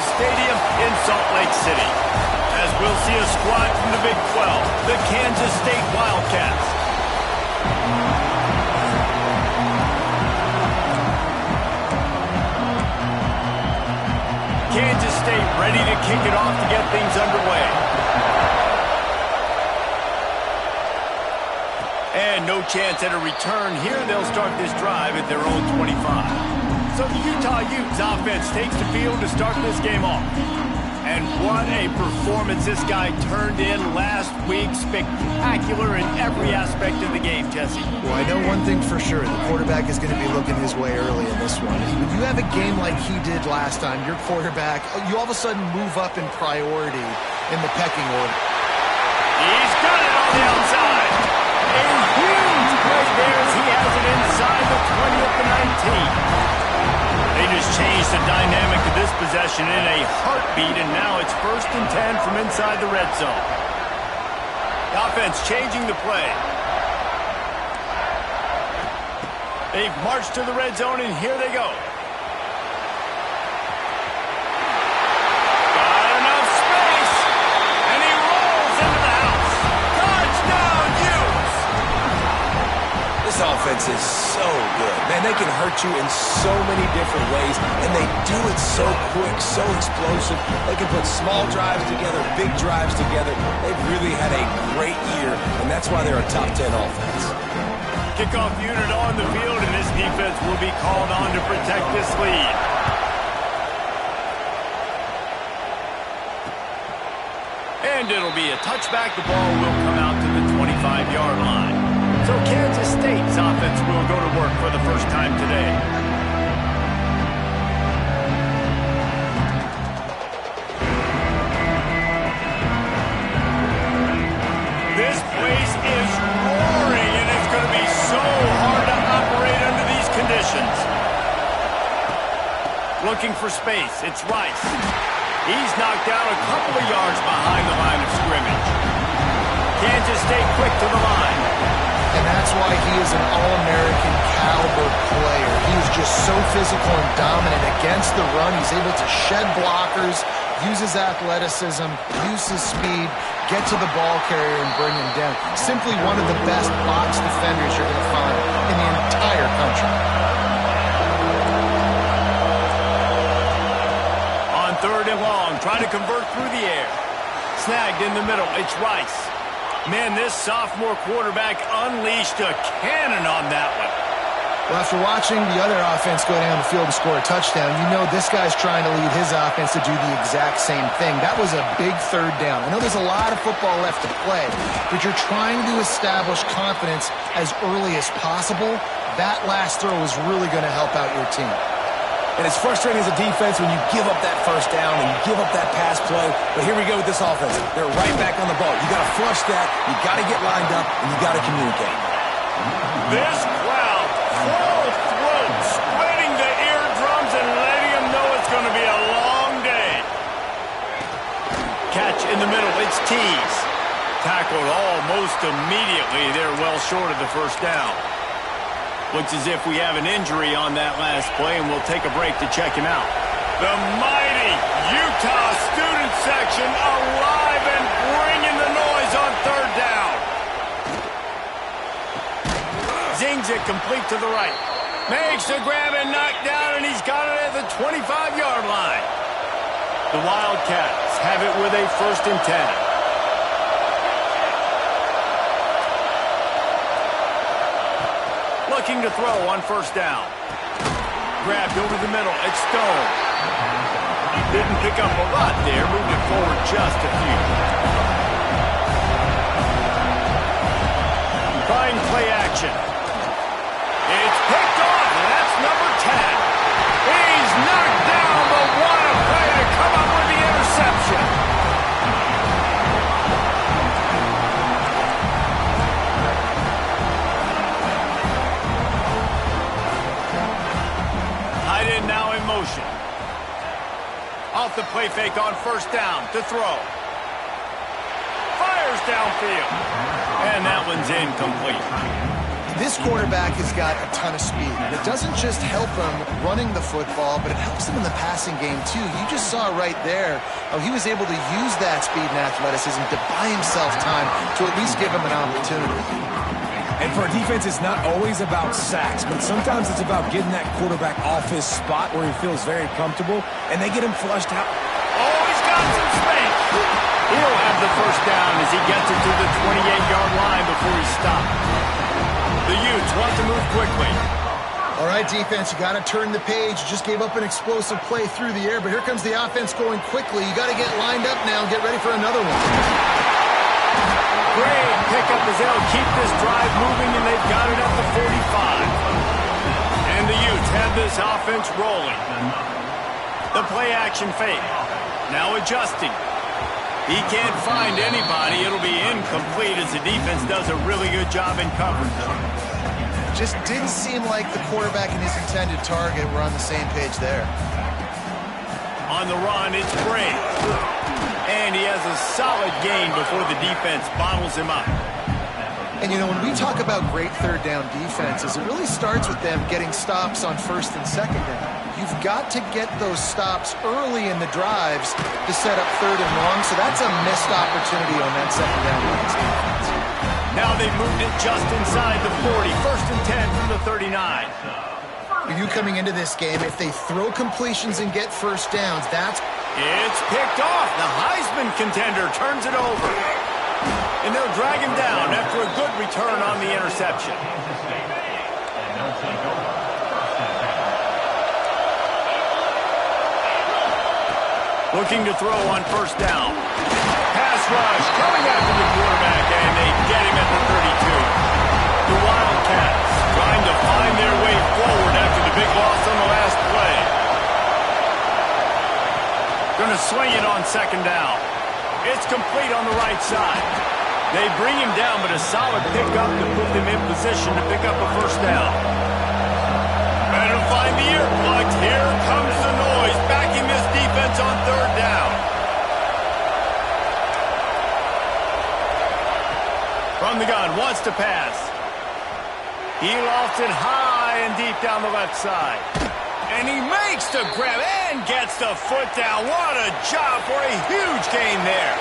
Stadium in Salt Lake City, as we'll see a squad from the Big 12, the Kansas State Wildcats. Kansas State ready to kick it off to get things underway. And no chance at a return here. They'll start this drive at their own 25. So the Utah Utes offense takes the field to start this game off. And what a performance this guy turned in last week. Spectacular in every aspect of the game, Jesse. Well, I know one thing for sure. The quarterback is going to be looking his way early in this one. When you have a game like he did last time, your quarterback, you all of a sudden move up in priority in the pecking order. He's got it on the outside. A huge play there as he has it inside the 20 at the 19. They just changed the dynamic of this possession in a heartbeat, and now it's 1st and 10 from inside the red zone. The offense changing the play. They've marched to the red zone, and here they go. Got enough space, and he rolls into the house. Touchdown, Utes! This offense is so good. Man, they can hurt you in so many different ways, and they do it so quick, so explosive. They can put small drives together, big drives together. They've really had a great year, and that's why they're a top 10 offense. Kickoff unit on the field, and this defense will be called on to protect this lead. And it'll be a touchback. The ball will come out to the 25-yard line. So Kansas State's offense will go to work for the first time today. This place is roaring, and it's going to be so hard to operate under these conditions. Looking for space, it's Rice. He's knocked down a couple of yards behind the line of scrimmage. Kansas State quick to the line. And that's why he is an All-American caliber player. He is just so physical and dominant against the run. He's able to shed blockers, use his athleticism, use his speed, get to the ball carrier and bring him down. Simply one of the best box defenders you're going to find in the entire country. On 3rd and long, trying to convert through the air. Snagged in the middle, it's Rice. Man, this sophomore quarterback unleashed a cannon on that one. Well, after watching the other offense go down the field and score a touchdown, you know this guy's trying to lead his offense to do the exact same thing. That was a big 3rd down. I know there's a lot of football left to play, but you're trying to establish confidence as early as possible. That last throw is really going to help out your team. And it's frustrating as a defense when you give up that 1st down and you give up that pass play. But here we go with this offense. They're right back on the ball. You got to flush that. You got to get lined up, and you got to communicate. This crowd, full throat, spreading the eardrums and letting them know it's going to be a long day. Catch in the middle. It's Tees. Tackled almost immediately. They're well short of the 1st down. Looks as if we have an injury on that last play, and we'll take a break to check him out. The mighty Utah student section alive and bringing the noise on 3rd down. Zings it complete to the right. Makes the grab and knock down, and he's got it at the 25-yard line. The Wildcats have it with a 1st and 10. Looking to throw on 1st down. Grabbed over the middle. It's Stone. Didn't pick up a lot there. Moved it forward just a few. Trying play action. It's picked off, and that's number 10. He's knocked down, but what a play to come up with the interception. Now in motion. Off the play fake on 1st down to throw. Fires downfield. And that one's incomplete. This quarterback has got a ton of speed. It doesn't just help him running the football, but it helps him in the passing game, too. You just saw right there how he was able to use that speed and athleticism to buy himself time to at least give him an opportunity. And for a defense, it's not always about sacks, but sometimes it's about getting that quarterback off his spot where he feels very comfortable, and they get him flushed out. Oh, he's got some space. He'll have the first down as he gets it to the 28-yard line before he stops. The Utes want to move quickly. All right, defense, you got to turn the page. You just gave up an explosive play through the air, but here comes the offense going quickly. You got to get lined up now and get ready for another one. Great pickup as they'll keep this drive moving, and they've got it at the 45. And the Utes have this offense rolling. The play action fake. Now adjusting. He can't find anybody. It'll be incomplete as the defense does a really good job in coverage. Just didn't seem like the quarterback and his intended target were on the same page there. On the run, it's Bray. And he has a solid gain before the defense bottles him up. And, you know, when we talk about great third down defenses, it really starts with them getting stops on first and second down. You've got to get those stops early in the drives to set up third and long, so that's a missed opportunity on that second down defense. Now they've moved it just inside the 40. First and 10 from the 39. You coming into this game, if they throw completions and get first downs, that's... It's picked off. The Heisman contender turns it over. And they'll drag him down after a good return on the interception. Looking to throw on first down. Pass rush coming after the quarterback, and they get him at the 32. The Wildcats trying to find their way forward after the big loss on the last play. Going to swing it on second down. It's complete on the right side. They bring him down, but a solid pickup to put them in position to pick up a first down. Better find the earplugs. Here comes the noise, backing this defense on third down. From the gun, wants to pass. He lofts it high and deep down the left side. And he makes the grab and gets the foot down. What a job for a huge gain there.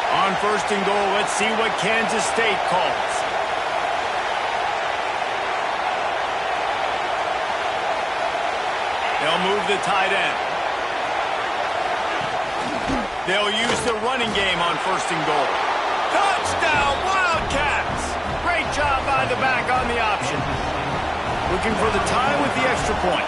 On first and goal, let's see what Kansas State calls. They'll move the tight end. They'll use the running game on first and goal. Touchdown, Wildcats! Great job by the back on the option. Looking for the tie with the extra point.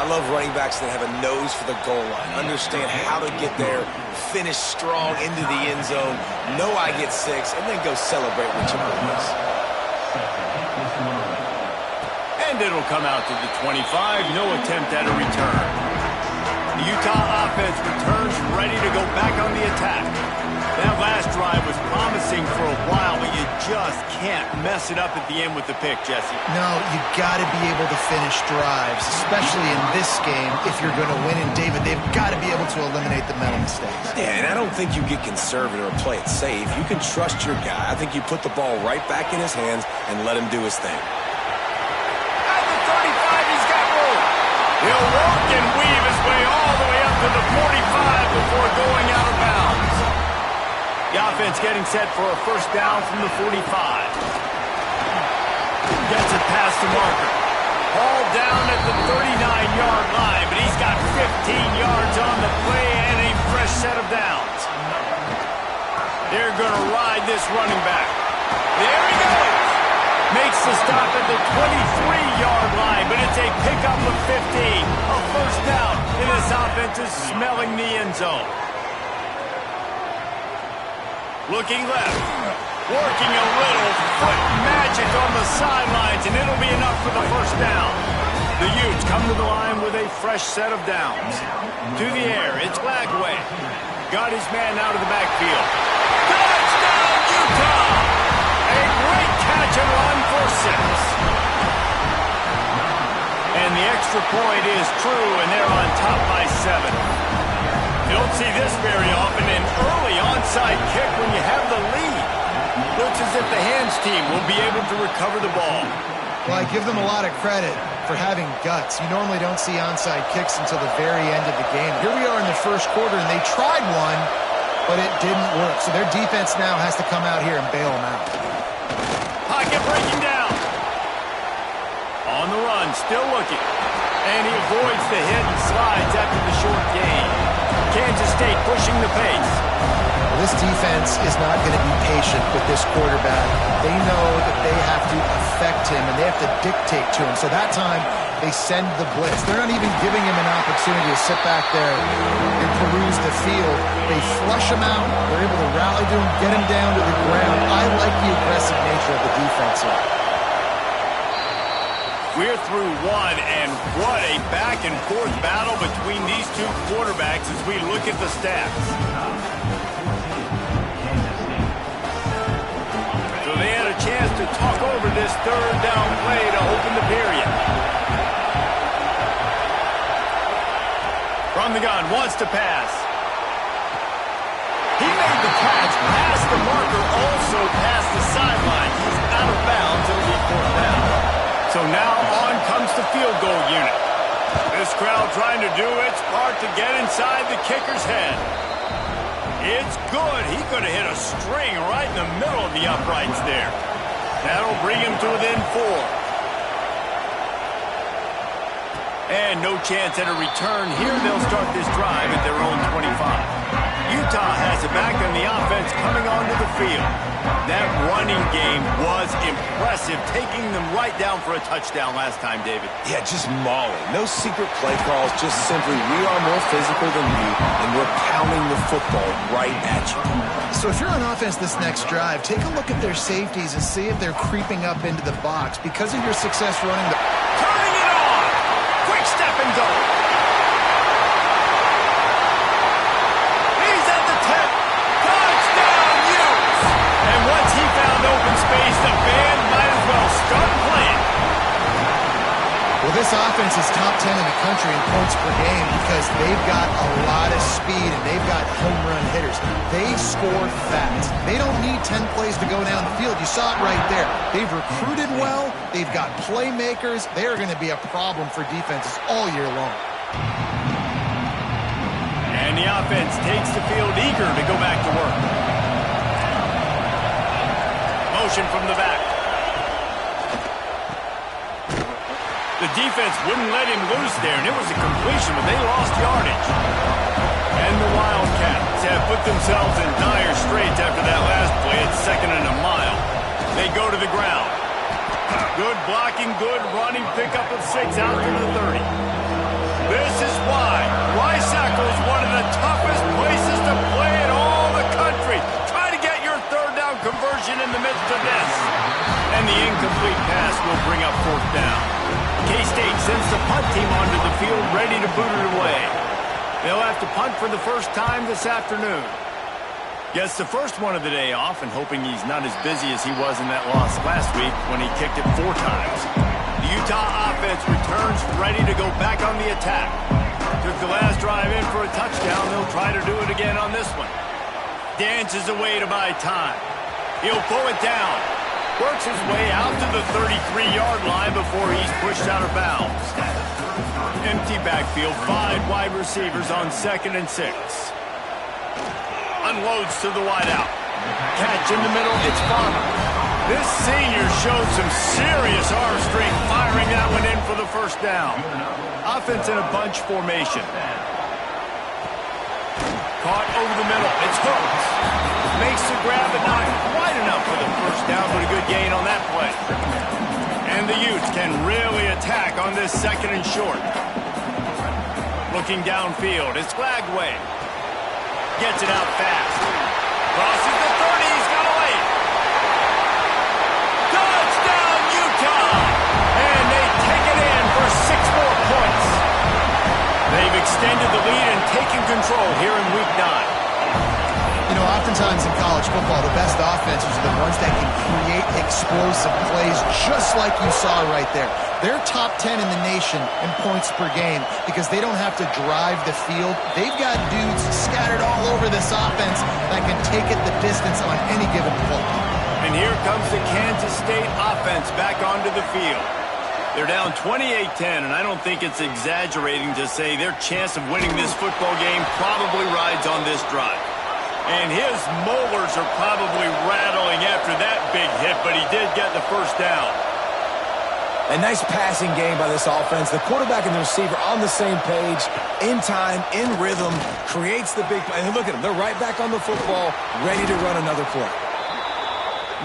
I love running backs that have a nose for the goal line, understand how to get there, finish strong into the end zone, know I get 6, and then go celebrate with your boys. And it'll come out to the 25, no attempt at a return. The Utah offense returns ready to go back on the attack. That last drive was promising for a while, but you just can't mess it up at the end with the pick, Jesse. No, you got to be able to finish drives, especially in this game. If you're going to win in David, they've got to be able to eliminate the mental mistakes. Yeah, and I don't think you get conservative or play it safe. You can trust your guy. I think you put the ball right back in his hands and let him do his thing. At the 35, he's got room. He'll walk and weave his way all the way up to the 45 before going out of bounds. The offense getting set for a first down from the 45. Gets it past the marker. Ball down at the 39-yard line, but he's got 15 yards on the play and a fresh set of downs. They're going to ride this running back. There he goes. Makes the stop at the 23-yard line, but it's a pickup of 15. A first down, and this offense is smelling the end zone. Looking left, working a little foot magic on the sidelines, and it'll be enough for the first down. The Utes come to the line with a fresh set of downs. To the air, it's Lagway. Got his man out of the backfield. Touchdown, Utah! A great catch and run for 6. And the extra point is true, and they're on top by 7. You don't see this very often, an early onside kick when you have the lead. Looks as if the hands team will be able to recover the ball. Well, I give them a lot of credit for having guts. You normally don't see onside kicks until the very end of the game. Here we are in the first quarter, and they tried one, but it didn't work. So their defense now has to come out here and bail them out. Pocket breaking down. On the run, still looking. And he avoids the hit and slides after the short gain. Kansas State pushing the pace. This defense is not going to be patient with this quarterback. They know that they have to affect him, and they have to dictate to him. So that time, they send the blitz. They're not even giving him an opportunity to sit back there and peruse the field. They flush him out. They're able to rally to him, get him down to the ground. I like the aggressive nature of the defense here. We're through one, and what a back-and-forth battle between these two quarterbacks as we look at the stats. So they had a chance to talk over this third down play to open the period. From the gun, wants to pass. He made the catch, past the marker, also past the sideline. He's out of bounds. It'll be fourth down. So now on comes the field goal unit. This crowd trying to do its part to get inside the kicker's head. It's good. He could have hit a string right in the middle of the uprights there. That'll bring him to within 4. And no chance at a return here. They'll start this drive at their own 25. Utah has it back on the offense coming onto the field. That running game was impressive, taking them right down for a touchdown last time, David. Yeah, just mauling. No secret play calls, just simply we are more physical than you, and we're pounding the football right at you. So if you're on offense this next drive, take a look at their safeties and see if they're creeping up into the box because of your success running the... Turning it on! Quick step and go! Open space, the band might as well start playing. Well, this offense is top 10 in the country in points per game because they've got a lot of speed and they've got home run hitters. They score fast. They don't need 10 plays to go down the field. You saw it right there. They've recruited well. They've got playmakers. They are going to be a problem for defenses all year long. And the offense takes the field eager to go back to work. Motion from the back. The defense wouldn't let him loose there, and it was a completion, but they lost yardage. And the Wildcats have put themselves in dire straits after that last play. It's 2nd and a mile. They go to the ground. Good blocking, good running, pickup of 6 out to the 30. This is why Rice-Eccles is one of the toughest places to play in all the country. Try to get your third down conversion in the midst of this. And the incomplete pass will bring up 4th down. K-State sends the punt team onto the field ready to boot it away. They'll have to punt for the first time this afternoon. Gets the first one of the day off and hoping he's not as busy as he was in that loss last week when he kicked it 4 times. The Utah offense returns ready to go back on the attack. Took the last drive in for a touchdown. They'll try to do it again on this one. Dances away to buy time. He'll pull it down. Works his way out to the 33-yard line before he's pushed out of bounds. Empty backfield, 5 wide receivers on 2nd and 6. Unloads to the wideout. Catch in the middle, it's Farmer. This senior showed some serious arm strength firing that one in for the first down. Offense in a bunch formation. Caught over the middle, it's hooked. Makes the grab, but not quite enough for the first down, but a good gain on that play. And the Utes can really attack on this 2nd and short. Looking downfield, it's Glagway. Gets it out fast. Crosses the 30, he's got to wait. Touchdown, Utah! And they take it in for 6 more points. They've extended the lead and taken control here in Week 9. You know, oftentimes in college football, the best offenses are the ones that can create explosive plays just like you saw right there. They're top 10 in the nation in points per game because they don't have to drive the field. They've got dudes scattered all over this offense that can take it the distance on any given play. And here comes the Kansas State offense back onto the field. They're down 28-10, and I don't think it's exaggerating to say their chance of winning this football game probably rides on this drive. And his molars are probably rattling after that big hit, but he did get the first down. A nice passing game by this offense. The quarterback and the receiver on the same page, in time, in rhythm, creates the big play. And look at them. They're right back on the football, ready to run another play.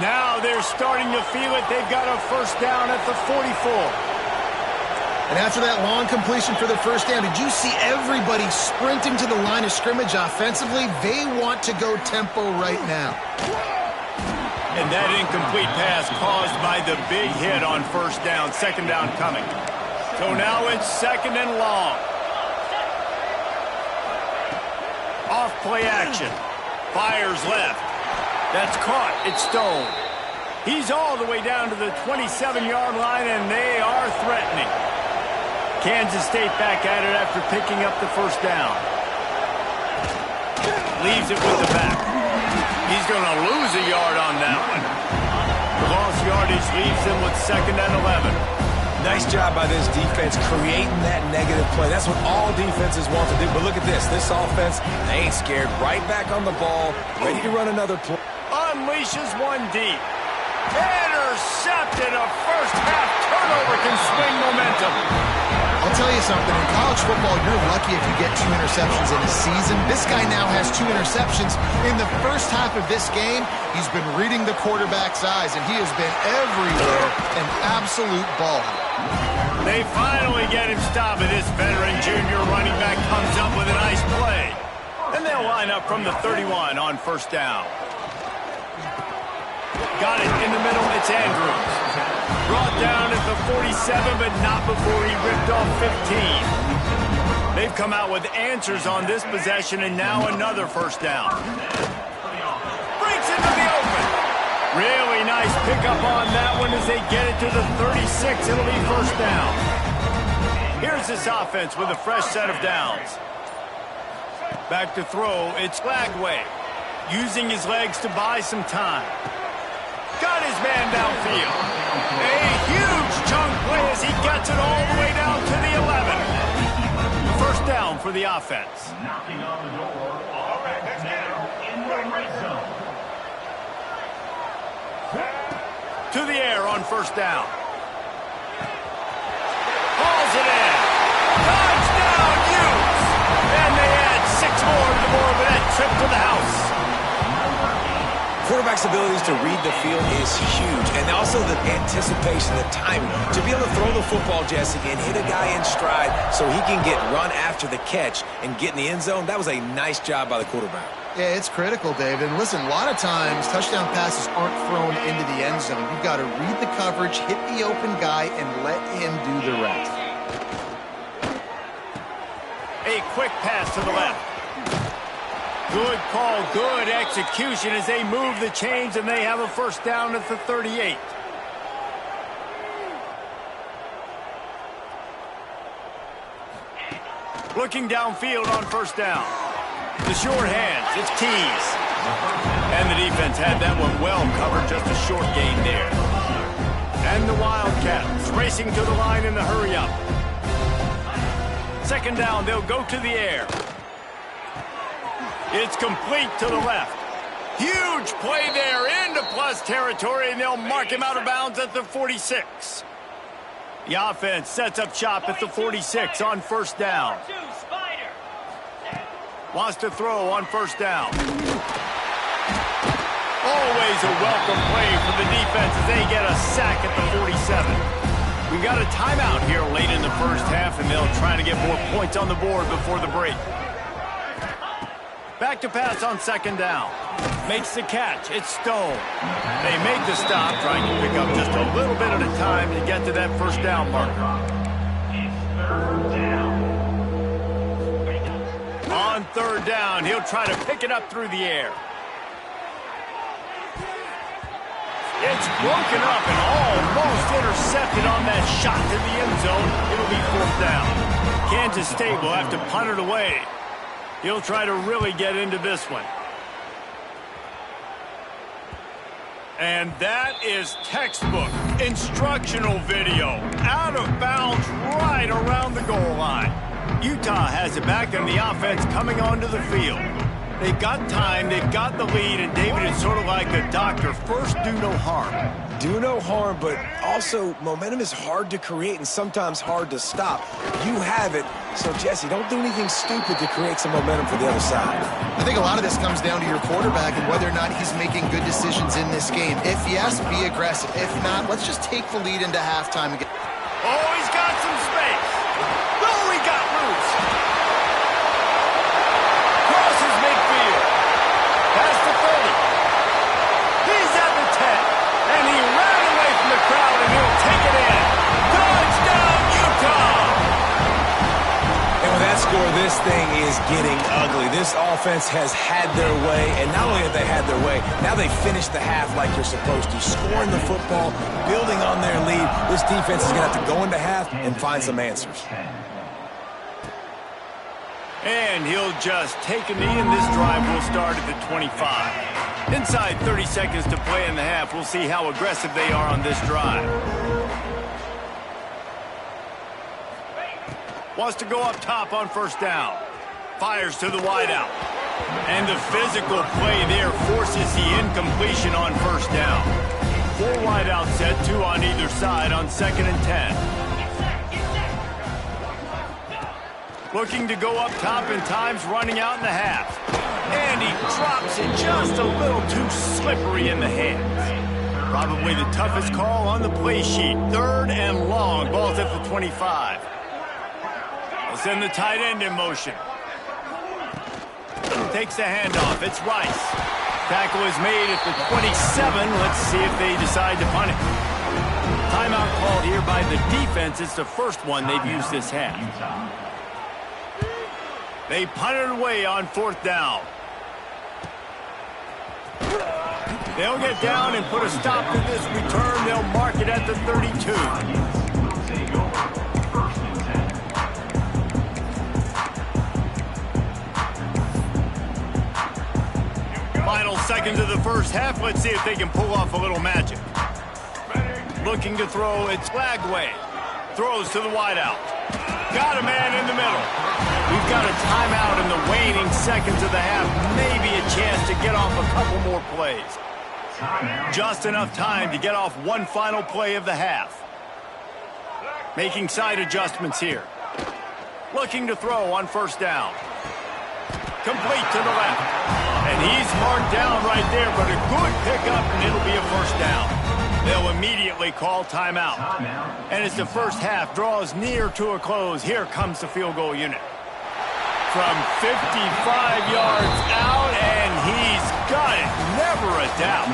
Now they're starting to feel it. They've got a first down at the 44. And after that long completion for the first down, did you see everybody sprinting to the line of scrimmage offensively? They want to go tempo right now. And that incomplete pass caused by the big hit on first down. Second down coming. So now it's second and long. Off play action. Fires left. That's caught. It's Stone. He's all the way down to the 27-yard line, and they are threatening. Kansas State back at it after picking up the first down. Leaves it with the back. He's going to lose a yard on that one. The lost yardage leaves him with second and 11. Nice job by this defense creating that negative play. That's what all defenses want to do. But look at this. This offense, they ain't scared. Right back on the ball, ready to run another play. Unleashes one deep. Intercepted. A first-half turnover can swing momentum. I'll tell you something, in college football, you're lucky if you get 2 interceptions in a season. This guy now has 2 interceptions. In the first half of this game, he's been reading the quarterback's eyes, and he has been everywhere, an absolute ball. They finally get him stopped, and this veteran junior running back comes up with a nice play. And they'll line up from the 31 on first down. Got it in the middle, it's Andrews. Brought down at the 47, but not before he ripped off 15. They've come out with answers on this possession, and now another first down. Breaks into the open. Really nice pickup on that one as they get it to the 36. It'll be first down. Here's this offense with a fresh set of downs. Back to throw, it's Lagway. Using his legs to buy some time. Got his man downfield. A huge chunk play as he gets it all the way down to the 11. First down for the offense. Knocking on the door, offense now in the red zone. To the air on first down. Hauls it in. Touchdown, Hughes. And they add 6 more to the board with that trip to the house. Quarterback's abilities to read the field is huge, and also the anticipation, the timing. To be able to throw the football, Jesse, and hit a guy in stride so he can get run after the catch and get in the end zone, that was a nice job by the quarterback. Yeah, it's critical, David. And listen, a lot of times touchdown passes aren't thrown into the end zone. You've got to read the coverage, hit the open guy, and let him do the rest. A quick pass to the left. Good call, good execution as they move the chains, and they have a first down at the 38. Looking downfield on first down. The short hands, it's Keys. And the defense had that one well covered, just a short gain there. And the Wildcats racing to the line in the hurry up. Second down, they'll go to the air. It's complete to the left. Huge play there into plus territory, and they'll mark him out of bounds at the 46. The offense sets up shop at the 46 on first down. Wants to throw on first down. Always a welcome play for the defense as they get a sack at the 47. We've got a timeout here late in the first half, and they'll try to get more points on the board before the break. Back to pass on second down. Makes the catch. It's Stone. They make the stop, trying to pick up just a little bit at a time to get to that first down marker. On third down, he'll try to pick it up through the air. It's broken up and almost intercepted on that shot to the end zone. It'll be fourth down. Kansas State will have to punt it away. He'll try to really get into this one. And that is textbook instructional video. Out of bounds right around the goal line. Utah has it back and the offense coming onto the field. They've got time, they've got the lead, and David is sort of like a doctor. First, do no harm. Do no harm, but also momentum is hard to create and sometimes hard to stop. You have it, so Jesse, don't do anything stupid to create some momentum for the other side. I think a lot of this comes down to your quarterback and whether or not he's making good decisions in this game. If yes, be aggressive. If not, let's just take the lead into halftime and get... Oh, he's got some space. Oh, he got loose. Crosses midfield. Past the 30. He's at the 10. And he ran away from the crowd, and he'll take it in. Touchdown, Utah! And with that score, this thing is getting ugly. This offense has had their way, and not only have they had their way, now they finished the half like you're supposed to, scoring the football, building on their lead. This defense is going to have to go into half and find some answers. And he'll just take a knee, and this drive will start at the 25. Inside 30 seconds to play in the half. We'll see how aggressive they are on this drive. Wants to go up top on first down. Fires to the wideout. And the physical play there forces the incompletion on first down. 4 wideouts set, 2 on either side on 2nd and 10. Looking to go up top in times, running out in the half. And he drops it just a little too slippery in the hands. Probably the toughest call on the play sheet. 3rd and long. Ball's at the 25. They'll send the tight end in motion. Takes the handoff. It's Rice. Tackle is made at the 27. Let's see if they decide to punt it. Timeout called here by the defense. It's the first one they've used this half. They punt it away on 4th down. They'll get down and put a stop to this return. They'll mark it at the 32. Final seconds of the first half. Let's see if they can pull off a little magic. Looking to throw, it's Lagway. Throws to the wideout. Got a man in the middle. We've got a timeout in the waning seconds of the half. Maybe a chance to get off a couple more plays. Just enough time to get off one final play of the half. Making side adjustments here. Looking to throw on first down. Complete to the left. And he's marked down right there, but a good pickup, and it'll be a first down. They'll immediately call timeout. And as the first half draws near to a close, here comes the field goal unit. From 55 yards out, and he's got it. Never a doubt.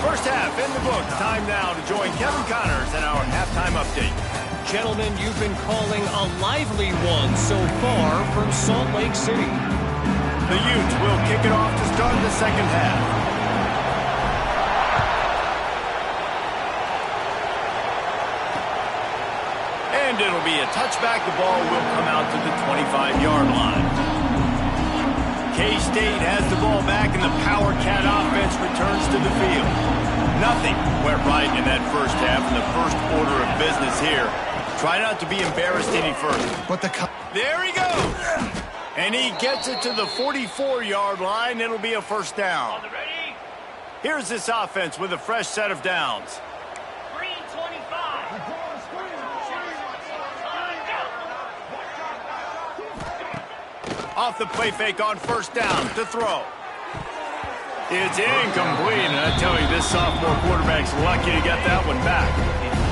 First half in the books. Time now to join Kevin Connors in our halftime update. Gentlemen, you've been calling a lively one so far from Salt Lake City. The Utes will kick it off to start the second half. And it'll be a touchback. The ball will come out to the 25-yard line. K-State has the ball back, and the Power Cat offense returns to the field. Nothing went right in that first half, and the first order of business here. Try not to be embarrassed any further. But there he goes! And he gets it to the 44-yard line. It'll be a first down. Here's this offense with a fresh set of downs. Off the play fake on first down to throw. It's incomplete, and I tell you, this sophomore quarterback's lucky to get that one back.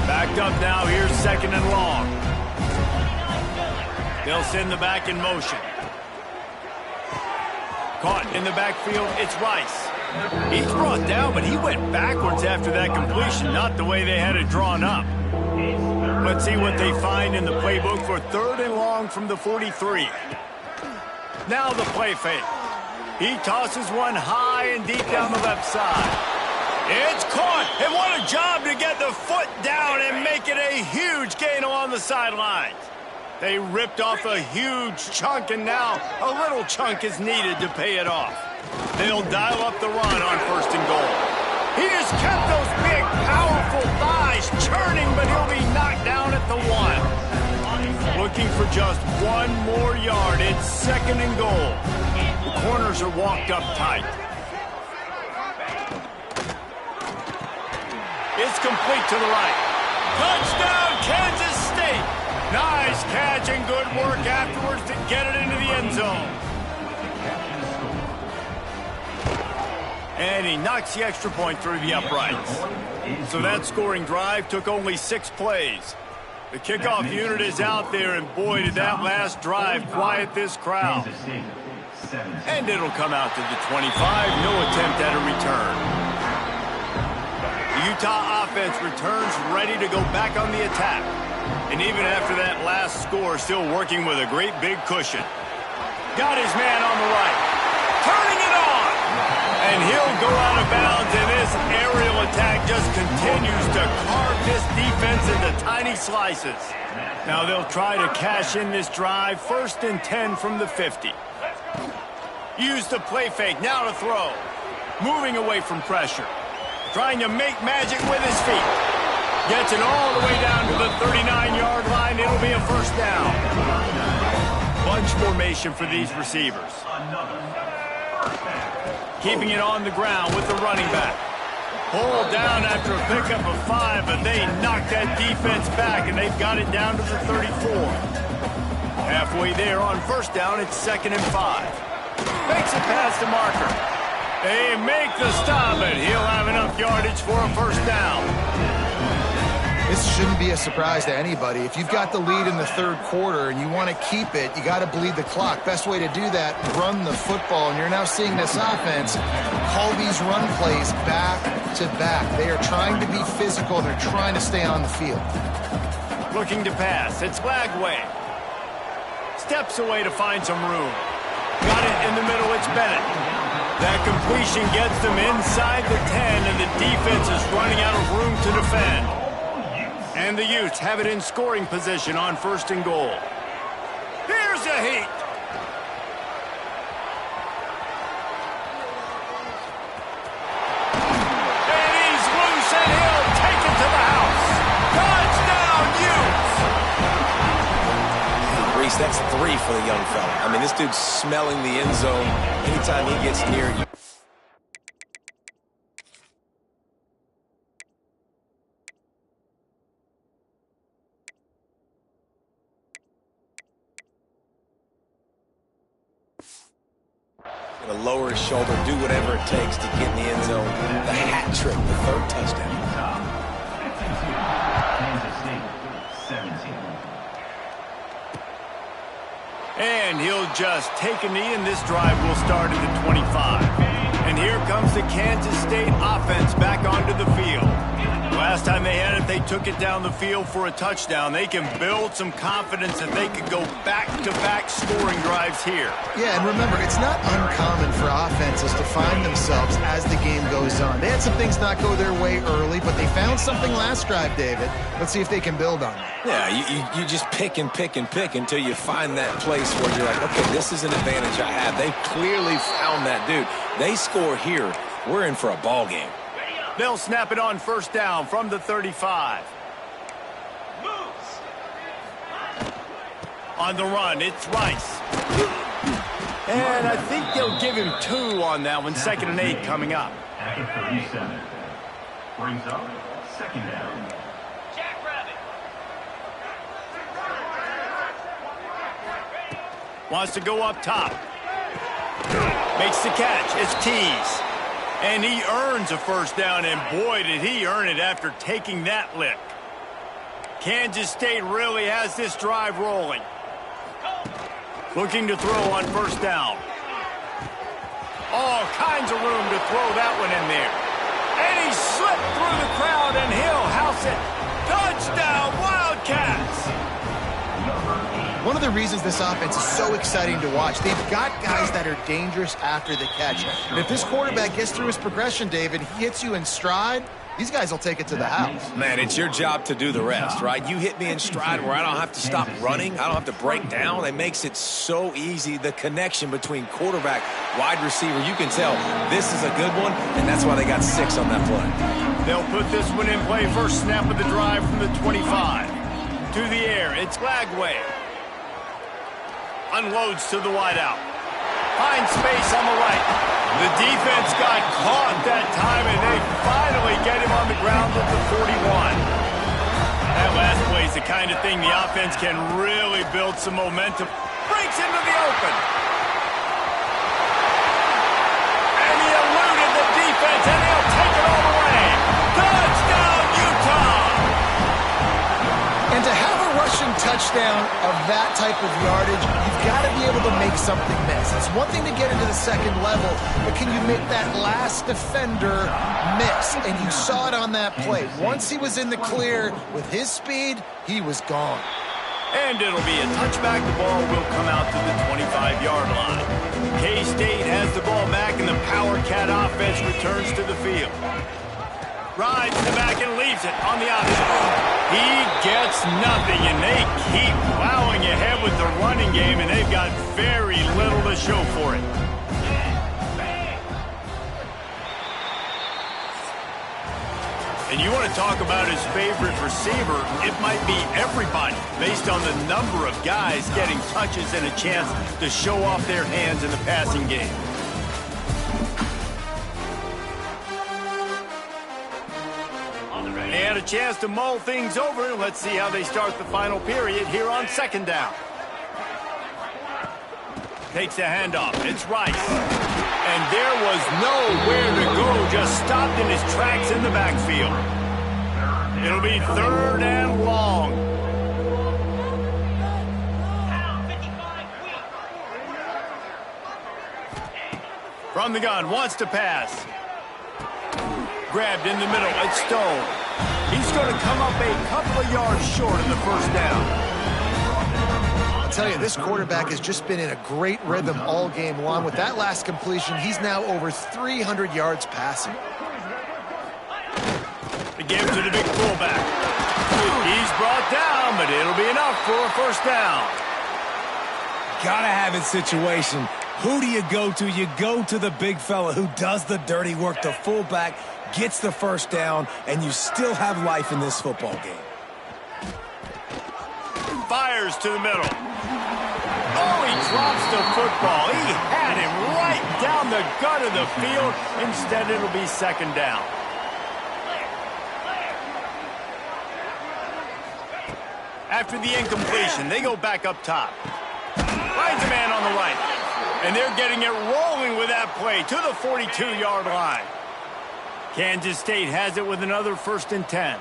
Backed up now, here's 2nd and long. They'll send the back in motion. Caught in the backfield, it's Rice. He's brought down, but he went backwards after that completion, not the way they had it drawn up. Let's see what they find in the playbook for 3rd and long from the 43. Now the play fake. He tosses one high and deep down the left side. It's caught, and what a job to get the foot down and make it a huge gain along the sidelines. They ripped off a huge chunk, and now a little chunk is needed to pay it off. They'll dial up the run on 1st and goal. He just kept those big, powerful thighs churning, but he'll be knocked down at the 1. Looking for just 1 more yard. It's 2nd and goal. The corners are walked up tight. It's complete to the right. Touchdown, Kansas State. Nice catch and good work afterwards to get it into the end zone. And he knocks the extra point through the uprights. So that scoring drive took only 6 plays. The kickoff unit is out there, and boy, did that last drive quiet this crowd. And it'll come out to the 25. No attempt at a return. The Utah offense returns ready to go back on the attack. And even after that last score, still working with a great big cushion. Got his man on the right. Turning it on. And he'll go out of bounds, and this aerial attack just continues to carve this defense into tiny slices. Now they'll try to cash in this drive. 1st and 10 from the 50. Use the play fake. Now to throw. Moving away from pressure. Trying to make magic with his feet. Gets it all the way down to the 39-yard line. It'll be a 1st down. Bunch formation for these receivers. Keeping it on the ground with the running back. Pulled down after a pickup of 5, but they knocked that defense back, and they've got it down to the 34. Halfway there on 1st down, it's 2nd and 5. Makes it past the marker. They make the stop, and he'll have enough yardage for a 1st down. This shouldn't be a surprise to anybody. If you've got the lead in the 3rd quarter and you want to keep it, you got to bleed the clock. Best way to do that, run the football. And you're now seeing this offense call these run plays back to back. They are trying to be physical. They're trying to stay on the field. Looking to pass. It's Lagway. Steps away to find some room. Got it in the middle. It's Bennett. That completion gets them inside the 10, and the defense is running out of room to defend. And the Utes have it in scoring position on 1st and goal. Here's a heat. And he's loose, and he'll take it to the house. Touchdown, Utes. Reese, that's 3 for the young fella. I mean, this dude's smelling the end zone anytime he gets near you. Gonna lower his shoulder, do whatever it takes to get in the end zone. The hat trick, the 3rd touchdown. Kansas State, 17. And he'll just take a knee, and this drive will start at the 25. And here comes the Kansas State offense back onto the field. Last time they had it, they took it down the field for a touchdown. They can build some confidence that they could go back-to-back scoring drives here. Yeah, and remember, it's not uncommon for offenses to find themselves as the game goes on. They had some things not go their way early, but they found something last drive, David. Let's see if they can build on it. Yeah, you just pick and pick and pick until you find that place where you're like, okay, this is an advantage I have. They clearly found that dude. They score here, we're in for a ball game. They'll snap it on 1st down from the 35. On the run, it's Rice. And I think they'll give him 2 on that one. 2nd and 8 coming up. At the 37. Brings up 2nd down. Wants to go up top. Makes the catch. It's Tease. And he earns a 1st down, and boy, did he earn it after taking that lick. Kansas State really has this drive rolling. Looking to throw on 1st down. All kinds of room to throw that one in there. And he slipped through the crowd, and he'll house it. Touchdown, Wildcats! One of the reasons this offense is so exciting to watch, they've got guys that are dangerous after the catch. And if this quarterback gets through his progression, David, he hits you in stride, these guys will take it to the house. Man, it's your job to do the rest, right? You hit me in stride where I don't have to stop running. I don't have to break down. It makes it so easy. The connection between quarterback, wide receiver, you can tell this is a good one, and that's why they got 6 on that play. They'll put this one in play. First snap of the drive from the 25. To the air, it's Lagway. Unloads to the wideout. Finds space on the right. The defense got caught that time, and they finally get him on the ground at the 41. That last play is the kind of thing the offense can really build some momentum. Breaks into the open. And he eluded the defense, and they'll take it all the way. Touchdown, Utah! And to have a rushing touchdown of that type of yardage, you've got to be able to make something miss. It's one thing to get into the second level, but can you make that last defender miss? And you saw it on that play. Once he was in the clear with his speed, he was gone. And it'll be a touchback. The ball will come out to the 25-yard line. K-State has the ball back, and the Power Cat offense returns to the field. Rides in the back and leaves it on the option. He gets nothing, and they keep plowing ahead with the running game, and they've got very little to show for it. And you want to talk about his favorite receiver, it might be everybody, based on the number of guys getting touches and a chance to show off their hands in the passing game. They had a chance to mull things over. Let's see how they start the final period here on second down. Takes a handoff. It's Rice. And there was nowhere to go. Just stopped in his tracks in the backfield. It'll be 3rd and long. From the gun, wants to pass. Grabbed in the middle. It's Stone. He's going to come up a couple of yards short of the first down. I'll tell you, this quarterback has just been in a great rhythm all game long. With that last completion, he's now over 300 yards passing. The give to the big fullback. He's brought down, but it'll be enough for a first down. Gotta have it situation. Who do you go to? You go to the big fella who does the dirty work. The fullback gets the first down, and you still have life in this football game. Fires to the middle. Oh, he drops the football. He had him right down the gut of the field. Instead, it'll be second down. After the incompletion, they go back up top. Finds a man on the right. And they're getting it rolling with that play to the 42-yard line. Kansas State has it with another 1st and 10.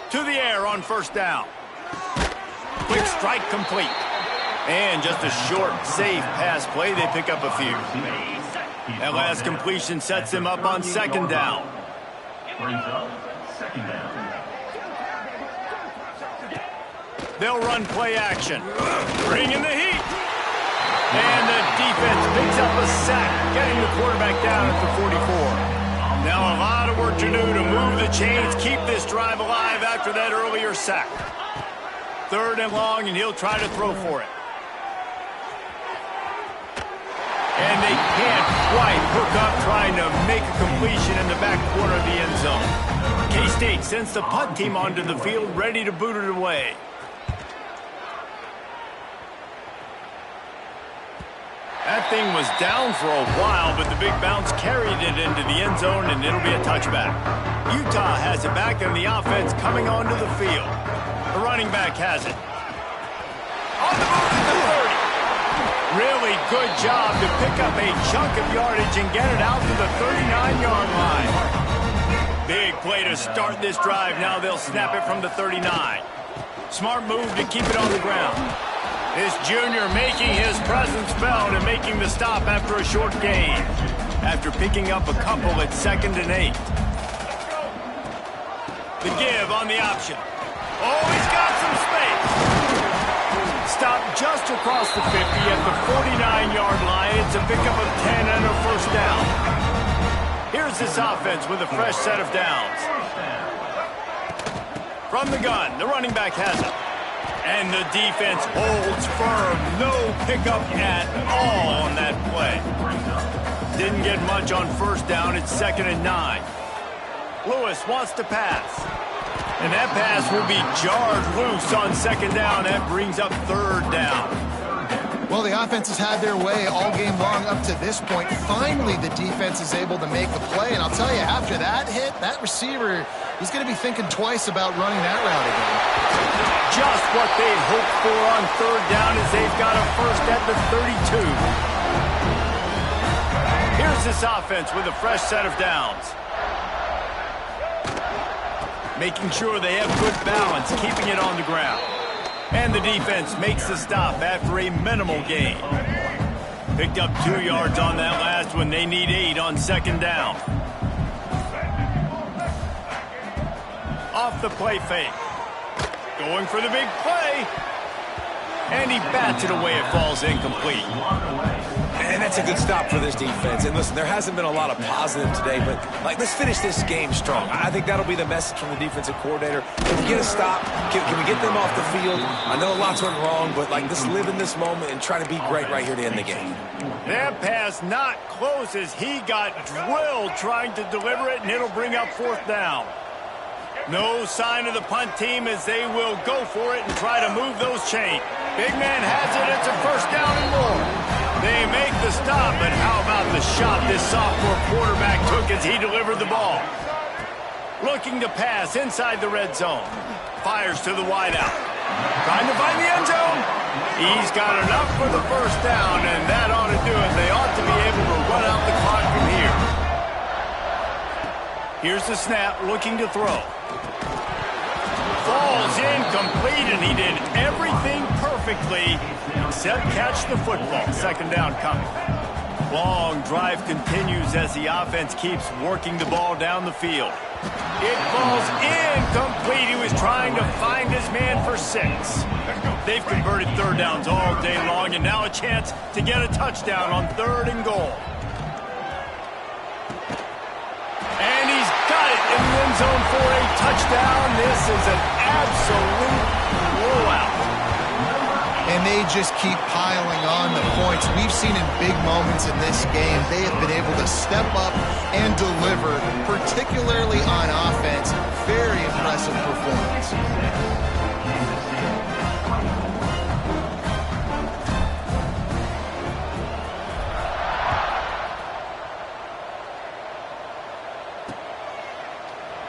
To the air on first down. Quick strike complete. And just a short, safe pass play. They pick up a few. That last completion sets them up on second down. Brings up second down. They'll run play action. Bring in the heat. And the defense picks up a sack, getting the quarterback down at the 44. Now a lot of work to do to move the chains, keep this drive alive after that earlier sack. 3rd and long, and he'll try to throw for it. And they can't quite hook up trying to make a completion in the back corner of the end zone. K-State sends the punt team onto the field, ready to boot it away. That thing was down for a while, but the big bounce carried it into the end zone, and it'll be a touchback. Utah has it back, and the offense coming onto the field. The running back has it. On the move to the 30. Really good job to pick up a chunk of yardage and get it out to the 39-yard line. Big play to start this drive. Now they'll snap it from the 39. Smart move to keep it on the ground. This junior making his presence felt and making the stop after a short gain. After picking up a couple at 2nd and 8. The give on the option. Oh, he's got some space. stop just across the 50 at the 49-yard line. It's a pickup of 10 and a first down. Here's this offense with a fresh set of downs. From the gun, the running back has it. And the defense holds firm. No pickup at all on that play. Didn't get much on first down. It's 2nd and 9. Lewis wants to pass. And that pass will be jarred loose on 2nd down. That brings up 3rd down. Well, the offense has had their way all game long up to this point. Finally, the defense is able to make the play. And I'll tell you, after that hit, that receiver, he's going to be thinking twice about running that route again. Just what they hoped for on 3rd down as they've got a first at the 32. Here's this offense with a fresh set of downs. Making sure they have good balance, keeping it on the ground. And the defense makes the stop after a minimal gain. Picked up 2 yards on that last one. They need 8 on 2nd down. Off the play fake. Going for the big play. And he bats it away. It falls incomplete. And that's a good stop for this defense. And listen, there hasn't been a lot of positive today, but let's finish this game strong. I think that'll be the message from the defensive coordinator. Can we get a stop? Can we get them off the field? I know lots went wrong, but let's live in this moment and try to be great right here to end the game. That pass not close as he got drilled trying to deliver it, and it'll bring up 4th down. No sign of the punt team as they will go for it and try to move those chains. Big man has it. It's a 1st down and more. They make the stop, but how about the shot this sophomore quarterback took as he delivered the ball? Looking to pass inside the red zone. Fires to the wideout. Trying to find the end zone. He's got enough for the 1st down, and that ought to do it. They ought to be able to run out the clock from here. Here's the snap, looking to throw. Falls incomplete, and he did everything perfectly except catch the football. 2nd down coming. Long drive continues as the offense keeps working the ball down the field. It falls incomplete. He was trying to find his man for 6. They've converted 3rd downs all day long, and now a chance to get a touchdown on 3rd and goal. And he's got it in the end zone for a touchdown. This is an absolute blowout. And they just keep piling on the points. We've seen in big moments in this game, they have been able to step up and deliver, particularly on offense. Very impressive performance.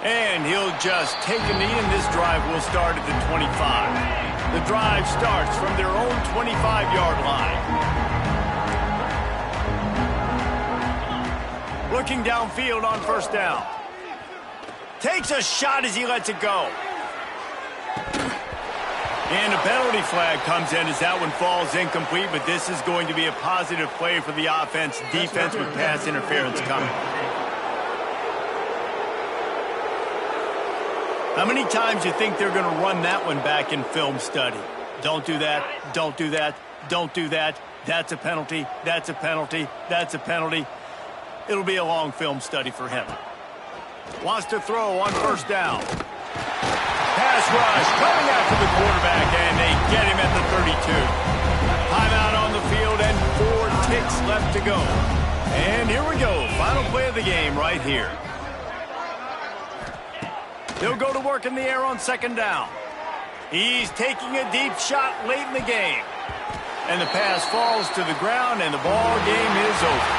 And he'll just take a knee, and this drive will start at the 25. The drive starts from their own 25-yard line. Looking downfield on 1st down. Takes a shot as he lets it go. And a penalty flag comes in as that one falls incomplete, but this is going to be a positive play for the offense. Defense with pass interference coming. How many times do you think they're going to run that one back in film study? Don't do that, don't do that, don't do that. That's a penalty, that's a penalty, that's a penalty. It'll be a long film study for him. Wants to throw on 1st down. Pass rush coming after the quarterback, and they get him at the 32. Timeout on the field and 4 ticks left to go. And here we go, final play of the game right here. He'll go to work in the air on 2nd down. He's taking a deep shot late in the game. And the pass falls to the ground, and the ball game is over.